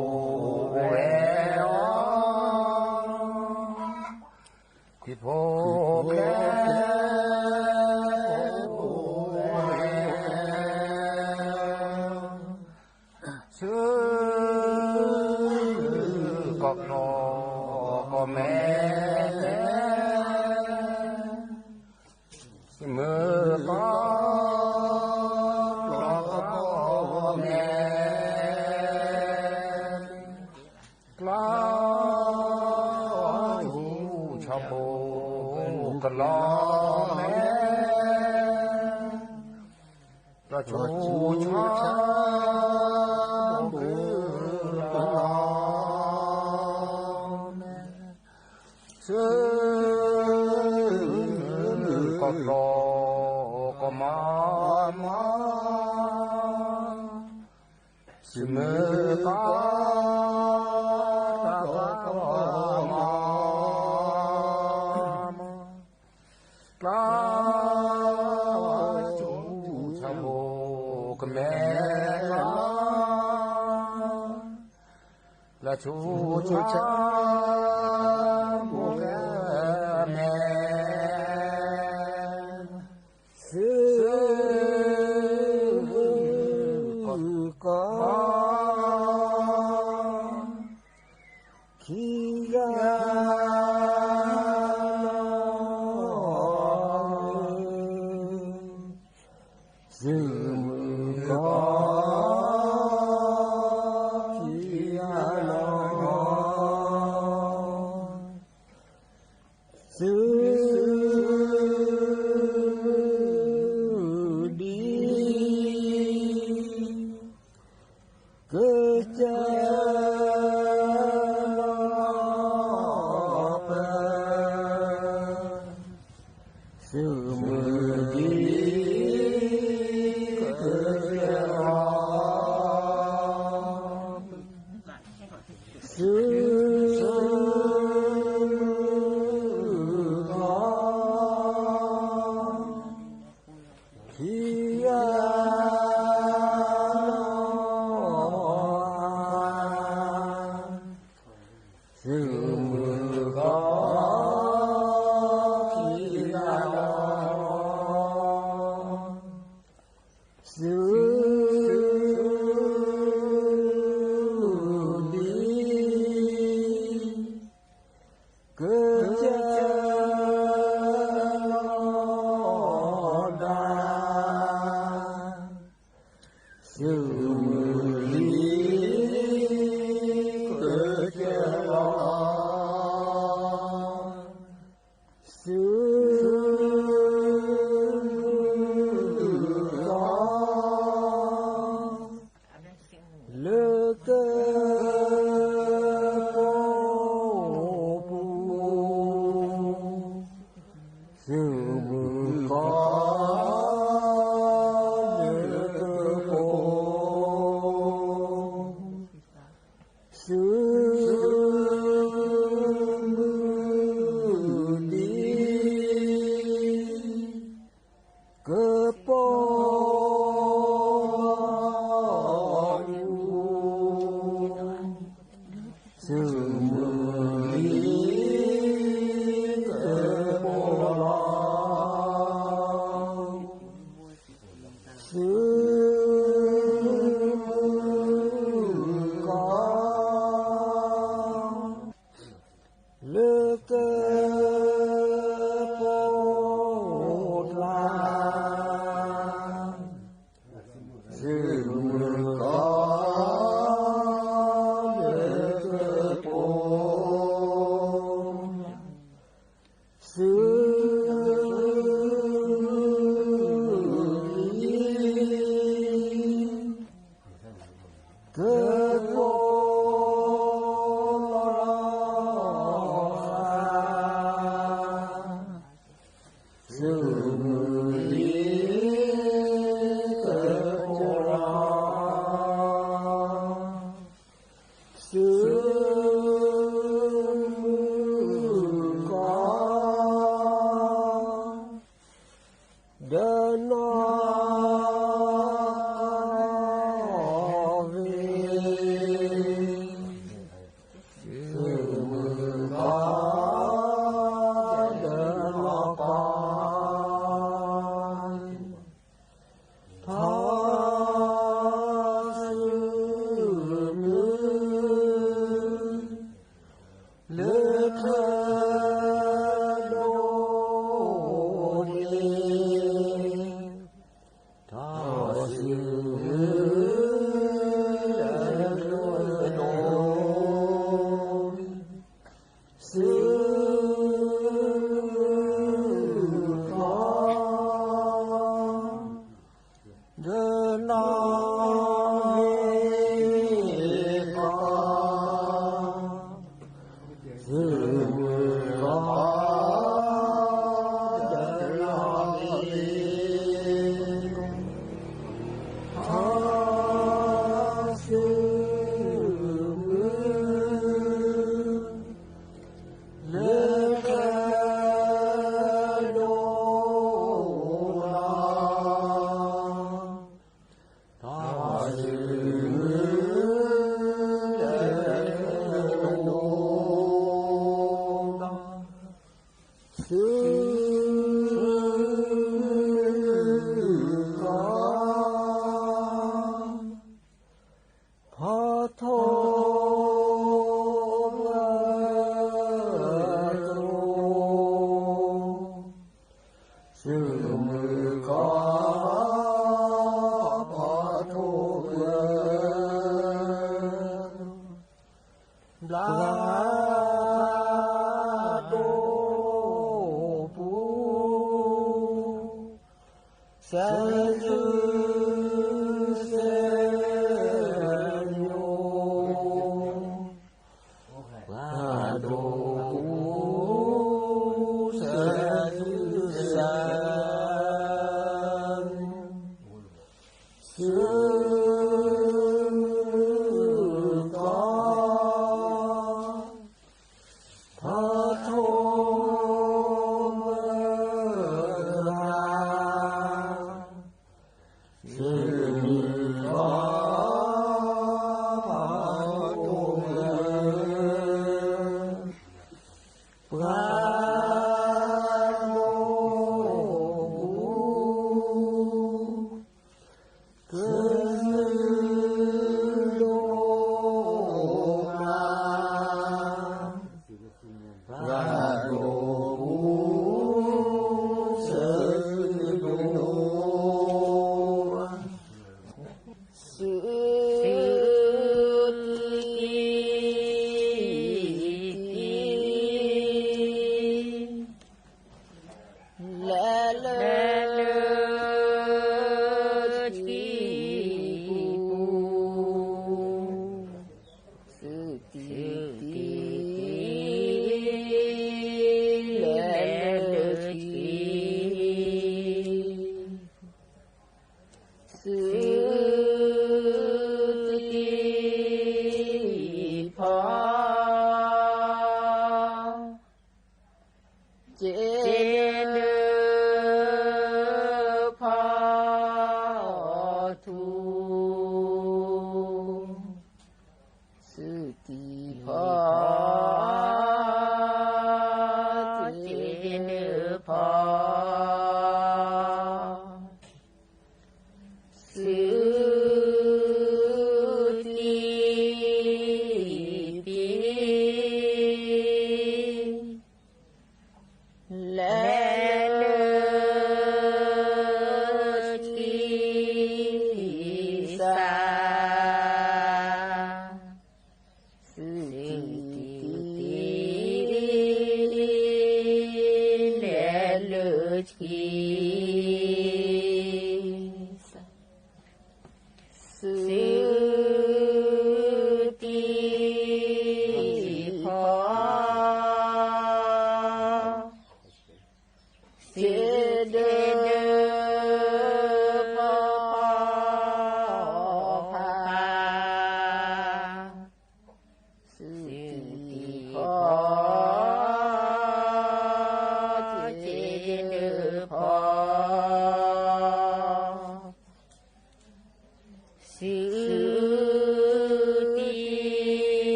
เอวคุยโผแกก็แม่มือก็ ตลอดแม่ประชูชาบุตลอดแม่ซึ่งก็รอก็มาเสมอกาปลาจูชะโบกแม่ละชูชาโบกแม่ซึ่งก็ขี้ยาซึ่งก็ขี้ยาซึ่งดีเกิดจากซึ่งมือดีเกิดจากซึ่งขี้ยาซึ่งมือก็ขี้ยาซึ่งดีเกิดจากดาซึ่งมือดีเกิดจากซึ่งเลิกเกิดโปปูซึ่งมือก็เลิกเกิดโปซึ่งมือดีเกิดโปซึ่งมือดีเกิดโปซึ่งมือก็เลิกเกิดโปลาซึ่งมือก็เลิกเกิดโปซึ่งเกิดโปซึ่งมือดีเกิดโปซึ่งมือก็เดินนอกเว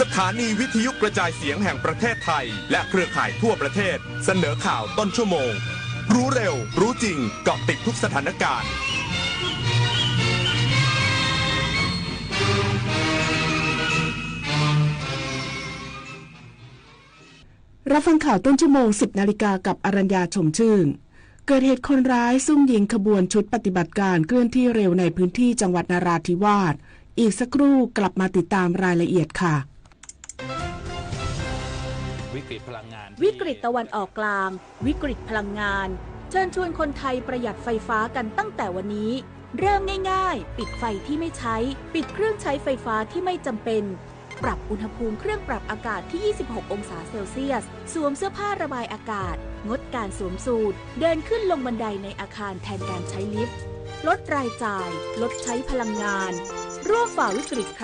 สถานีวิทยุกระจายเสียงแห่งประเทศไทยและเครือข่ายทั่วประเทศเสนอข่าวต้นชั่วโมงรู้เร็วรู้จริงเกาะติดทุกสถานการณ์รับฟังข่าวต้นชั่วโมง 10 นาฬิกากับอรัญญาชมชื่นเกิดเหตุคนร้ายซุ่มยิงขบวนชุดปฏิบัติการเคลื่อนที่เร็วในพื้นที่จังหวัดนราธิวาสอีกสักครู่กลับมาติดตามรายละเอียดค่ะวิกฤตพลังงานวิกฤตตะวันออกกลางวิกฤตพลังงานเชิญชวนคนไทยประหยัดไฟฟ้ากันตั้งแต่วันนี้เริ่มง่ายๆปิดไฟที่ไม่ใช้ปิดเครื่องใช้ไฟฟ้าที่ไม่จำเป็นปรับอุณหภูมิเครื่องปรับอากาศที่26องศาเซลเซียสสวมเสื้อผ้าระบายอากาศงดการสวมสูทเดินขึ้นลงบันไดในอาคารแทนการใช้ลิฟต์ลดรายจ่ายลดใช้พลังงานร่วมฝ่าวิกฤตครั้ง